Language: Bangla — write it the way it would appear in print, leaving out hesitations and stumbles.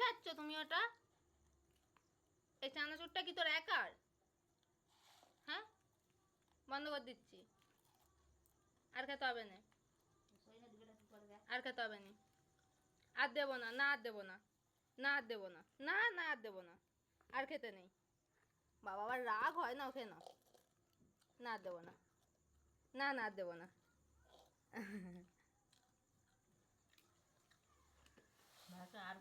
খাচ্ছ তুমি ওটা? এই চানাচুরটা কি তোর একার? হ্যাঁ, বন্ধ করে দিচ্ছি। আর খেতে হবে না, আর খেতে হবে না। আর দেবো না, না আর দেবো না, না আর দেবো না, না না আর দেবো না, আর খেতে নেই। বাবা আবার রাগ হয় না, ওকে না, না আর দেবো না, না না আর দেবো না। আর